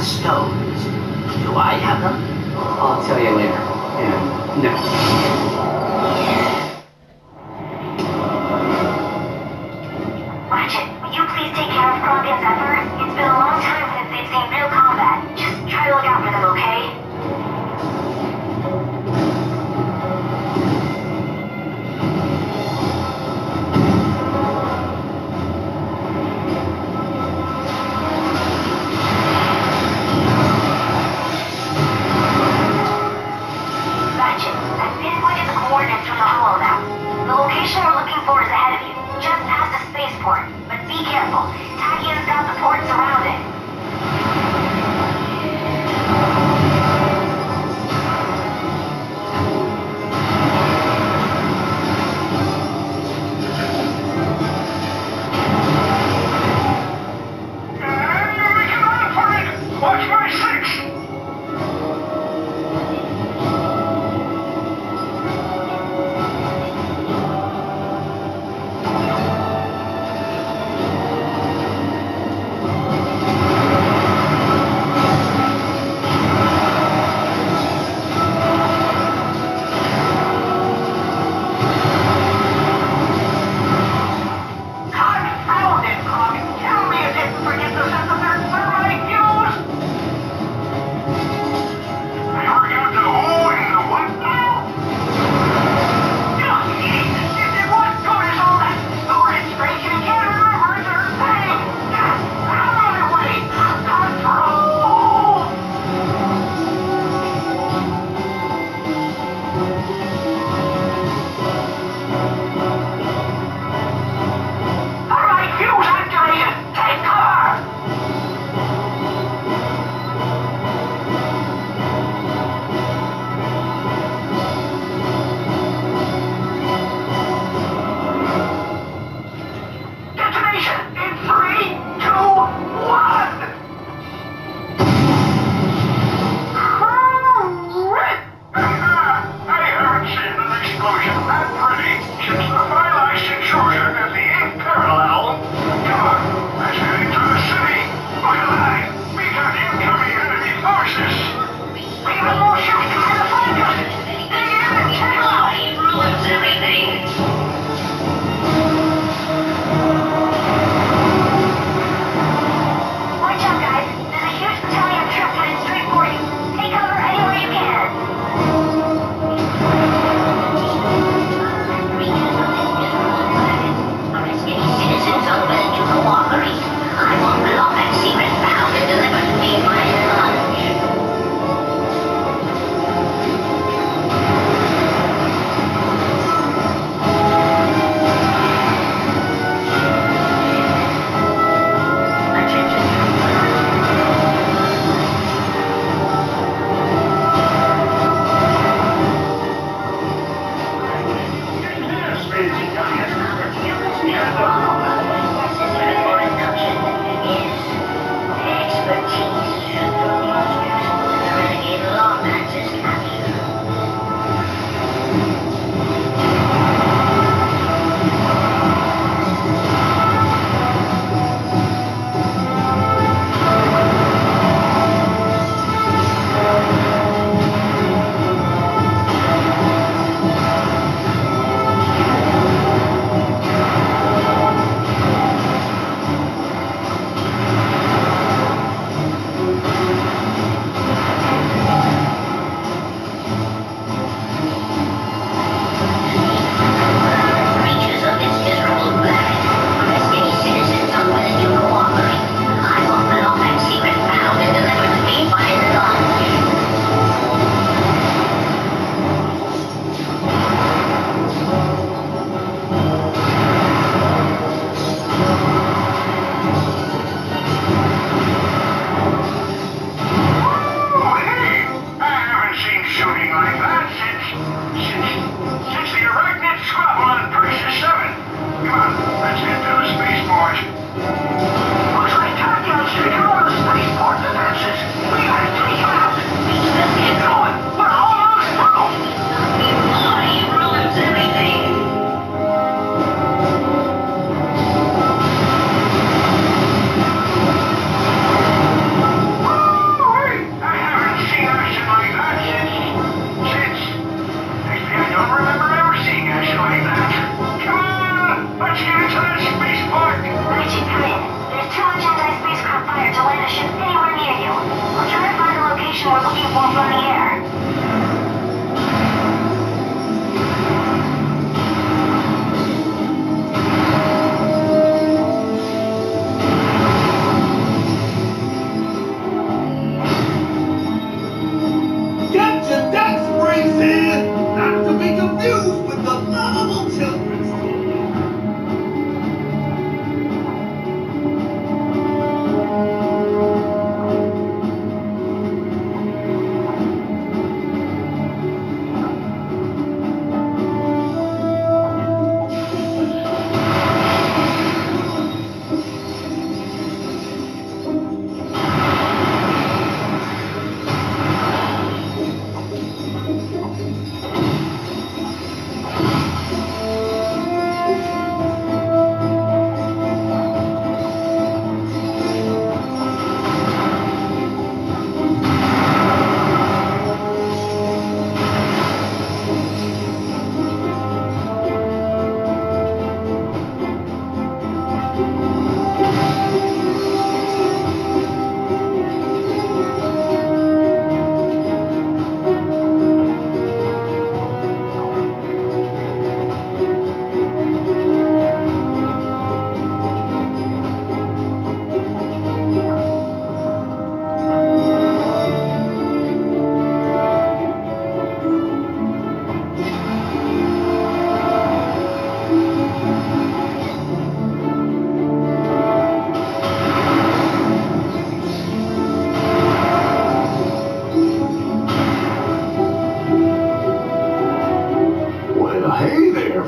stones. Do I have them? I'll tell you later. And no. Ratchet, will you please take care of Clank and Zephyr? It's been a long time since they've seen real combat. Just try to look out for them, okay? Ratchet, I've pinpointed the coordinates from the holo map. The location we're looking for is ahead of you, just past a spaceport. But be careful. Tachyon's got the port surrounded. Watch my six!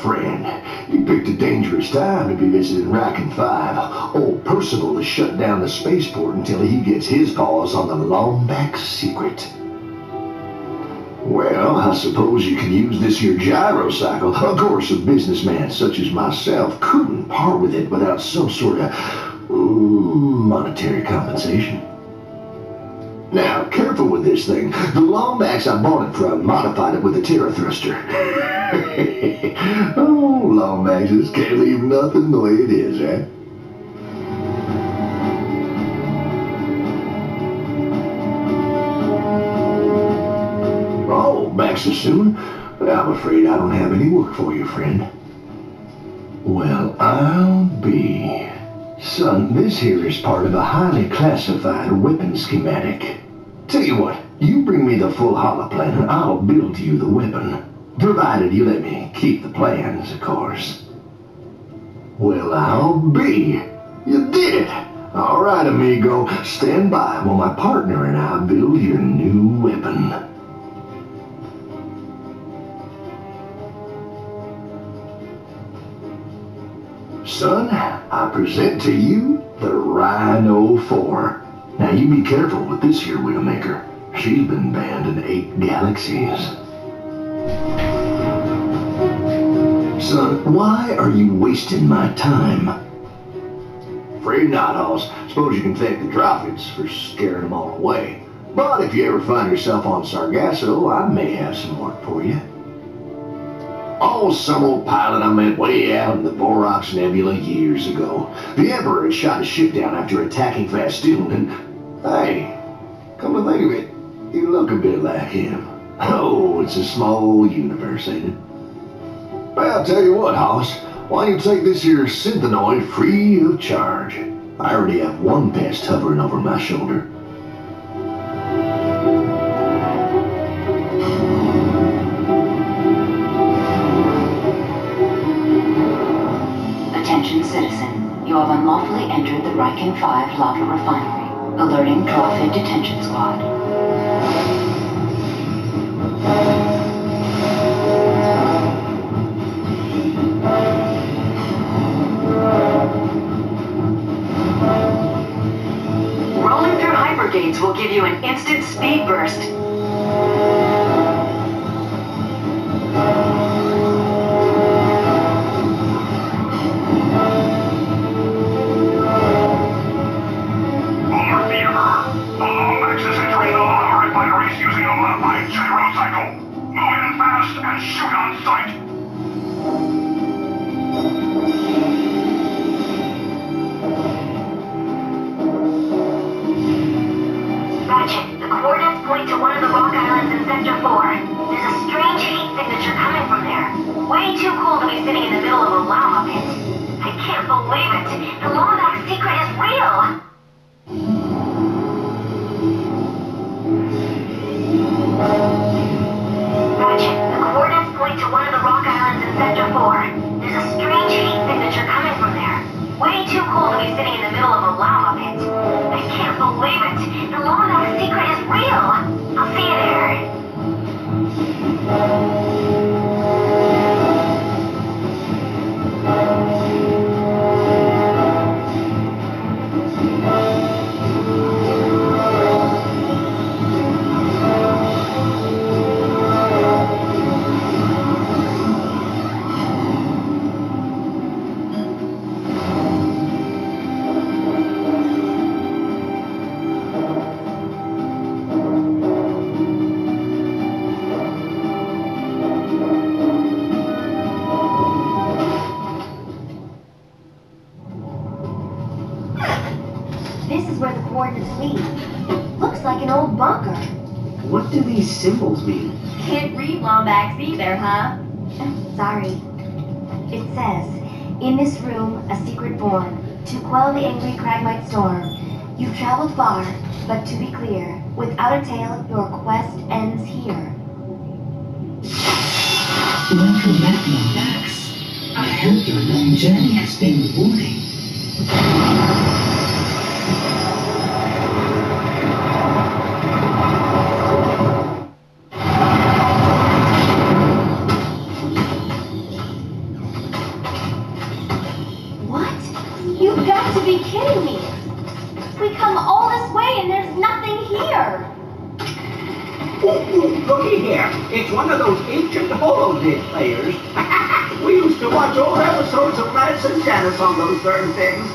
friend. You picked a dangerous time to be visiting Rykan 5. Old Percival has shut down the spaceport until he gets his paws on the Longback's secret. Well, I suppose you can use this here gyrocycle. Of course, a businessman such as myself couldn't part with it without some sort of monetary compensation. Now, careful with this thing. The Longbacks I bought it from modified it with a Terra thruster. Oh, Longbacks just can't leave nothing the way it is, eh? Oh, back so soon? I'm afraid I don't have any work for you, friend. Well, I'll be... Son, this here is part of a highly classified weapon schematic. Tell you what, you bring me the full holoplan and I'll build you the weapon. Provided you let me keep the plans, of course. Well, I'll be. You did it! All right, amigo, stand by while my partner and I build your new weapon. Son, I present to you the Rhino 4. Now you be careful with this here Widowmaker. She's been banned in 8 galaxies. Son, why are you wasting my time? Afraid not, Hoss. Suppose you can thank the Dropids for scaring them all away. But if you ever find yourself on Sargasso, I may have some work for you. Oh, some old pilot I met way out in the Borax Nebula years ago. The Emperor had shot his ship down after attacking Fastoon, and hey, come to think of it, you look a bit like him. Oh, it's a small universe, ain't it? Well, I'll tell you what, Hoss. Why don't you take this here Synthenoid free of charge? I already have one pest hovering over my shoulder. Attention citizen, you have unlawfully entered the Rykan 5 lava refinery. Alerting Drawfit Detention Squad. Rolling through hypergates will give you an instant speed burst. Using a modified gyrocycle. Move in fast and shoot on sight. Ratchet, the coordinates point to one of the rock islands in Sector 4. There's a strange heat signature coming from there. Way too cool to be sitting in the middle of a lava pit. I can't believe it. The Longback secret is real. Ratchet, the coordinates point to one of the rock islands in Sector 4. There's a strange heat signature coming from there. Way too cool to be sitting in the middle of a lava pit. I can't believe it. The Longback secret is real. I'll see you there. This is where the coordinates lead. Looks like an old bunker. What do these symbols mean? Can't read Lombax either, huh? Sorry. It says, in this room, a secret born, to quell the angry Cragmite storm. You've traveled far, but to be clear, without a tale, your quest ends here. Welcome back, Lombax. I hope your long journey has been rewarding. kidding me? We come all this way and there's nothing here. Ooh, looky here. It's one of those ancient holodeck players. We used to watch old episodes of Ratchet and Janice on those darn things.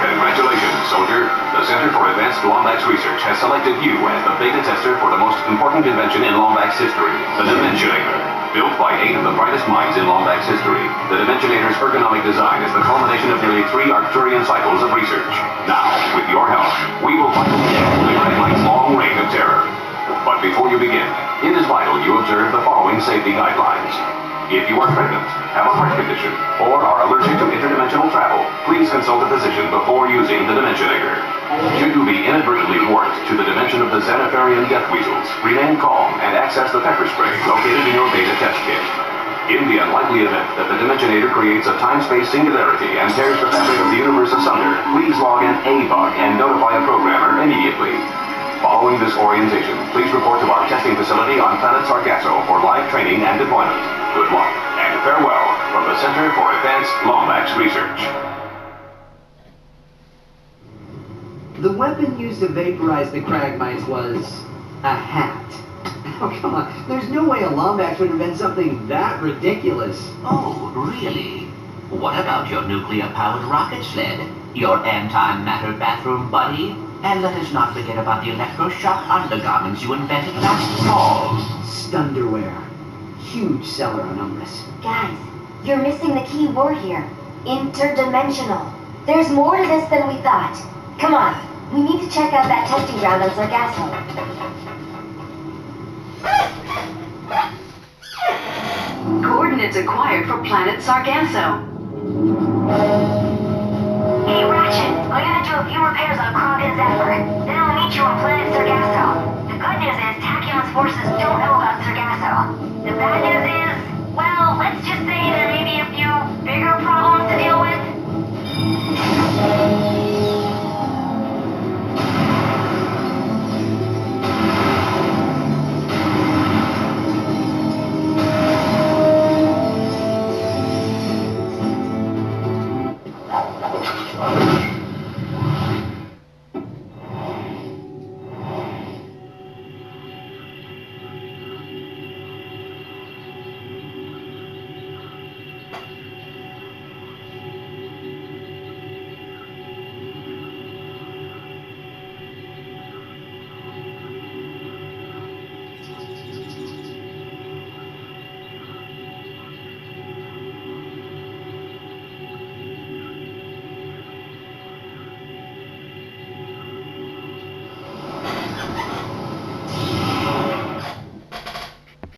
Congratulations, soldier. The Center for Advanced Lombax Research has selected you as the beta tester for the most important invention in Lombax history, the Dimensionator. Built by 8 of the brightest minds in Lombax history, the Dimensionator's ergonomic design is the culmination of nearly 3 Arcturian cycles of research. Now, with your help, we will finally end the Kragmite's long reign of terror. But before you begin, it is vital you observe the following safety guidelines. If you are pregnant, have a heart condition, or are allergic to interdimensional travel, please consult a physician before using the Dimensionator. Should you be inadvertently warped to the dimension of the Xanatharian death weasels, remain calm and access the pepper spray located in your beta test kit. In the unlikely event that the Dimensionator creates a time-space singularity and tears the fabric of the universe asunder, please log in A-Bug and notify a programmer immediately. Following this orientation, please report to our testing facility on planet Sargasso for live training and deployment. Good luck and farewell from the Center for Advanced Lombax Research. The weapon used to vaporize the Kragmites was a hat. Oh, come on. There's no way a Lombax would invent something that ridiculous. Oh, really? What about your nuclear-powered rocket sled? Your antimatter bathroom buddy? And let us not forget about the electroshock undergarments you invented last fall. Stunderwear. Huge seller on Umbris. Guys, you're missing the key word here. Interdimensional. There's more to this than we thought. Come on, we need to check out that testing ground on Sargasso. Coordinates acquired for planet Sargasso. Hey, Ratchet, I'm gonna do a few repairs on Krog and Zephyr. Then I'll meet you on planet Sargasso. The good news is Tachyon's forces don't know about Sargasso. The bad news is, well, let's just say there may be a few bigger problems to deal with.